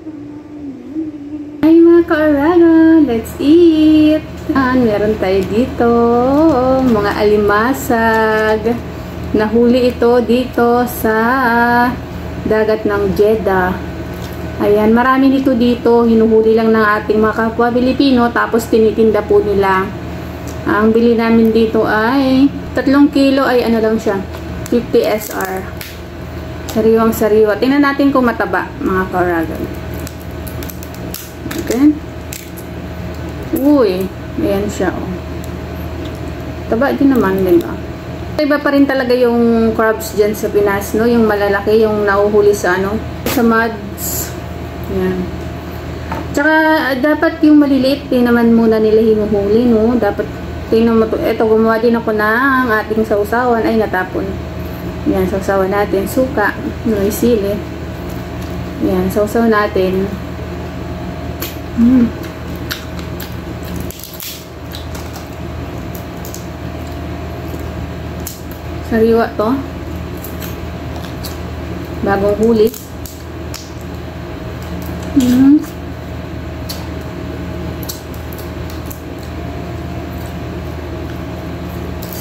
Hi mga ka-Oragon, let's eat! Meron tayo dito mga alimasag. Nahuli ito dito sa dagat ng Jeddah. Ayan, marami nito dito. Hinuhuli lang ng ating mga kapwa Pilipino, tapos tinitinda po nila. Ang bili namin dito ay 3 kilo ay ano lang siya, 50 SR. Sariwang sariwa. Tingnan natin kung mataba mga ka-Oragon. Okay. Uy, ayan siya, oh. Taba din naman, diba? Iba pa rin talaga yung crabs dyan sa Pinas, no? Yung malalaki, yung nauhuli sa ano, sa muds. Ayan. Tsaka, dapat yung maliliit, din naman muna nila hinuhuli, no? Dapat, tingnan mo to. Eto, gumawa din ako ng ating sausawan. Ay, natapon. Ayan, sausawan natin. Suka. May sili. Ayan, sausaw natin. Sariwa to. Bagong huli.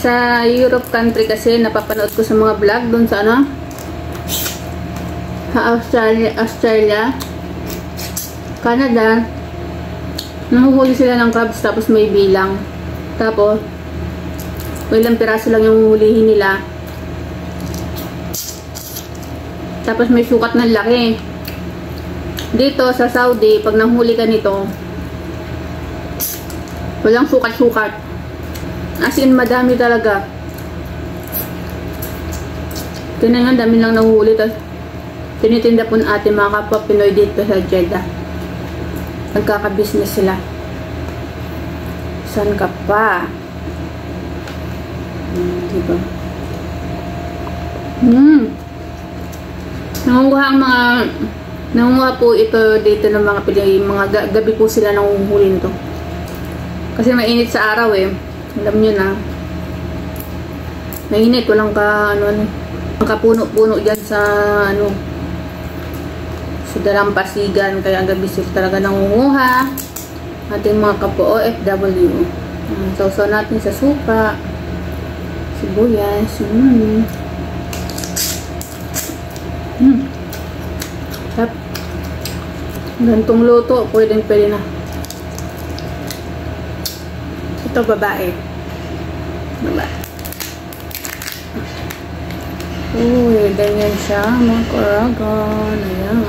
Sa Europe country kasi napapanood ko sa mga vlog doon sa ano? Australia, Canada. Nahuhuli sila ng crabs tapos may bilang. Tapos ilang piraso lang yung hulihin nila. Tapos may sukat ng laki. Dito sa Saudi, pag nanghuli ka nito, walang sukat-sukat. As in, madami talaga. Tingnan nga, dami lang nanghuli. Tapos tinitinda po ng ating mga kapwa Pinoy dito sa Jeddah. Nagkaka-business sila. San ka pa? Diba? Nangunguha po ito dito ng mga Pinoy. Mga gabi po sila nangunghuli nito. Kasi mainit sa araw eh. Alam nyo na. Mainit. Walang kapuno-puno dyan sa ano, sa dalampasigan. Kaya gabi sila talaga nangunguha. Ating mga kapwa OFW. Sausaw natin sa suka. Sibuyas. Tap. Gantong luto. Pwede na. Ito babae. Uy, ganyan siya. Mga ka-Oragon. Ayan.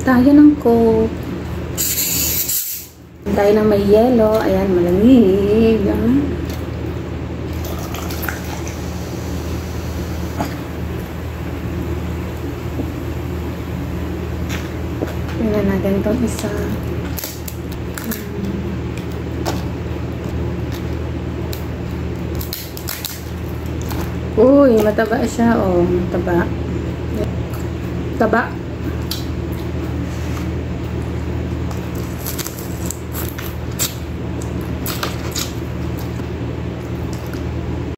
Tayo ng coke. Tayo ng may yelo. Ayan, malamig. Tingnan natin itong isa. Uy, mataba siya. Oh, mataba. Taba.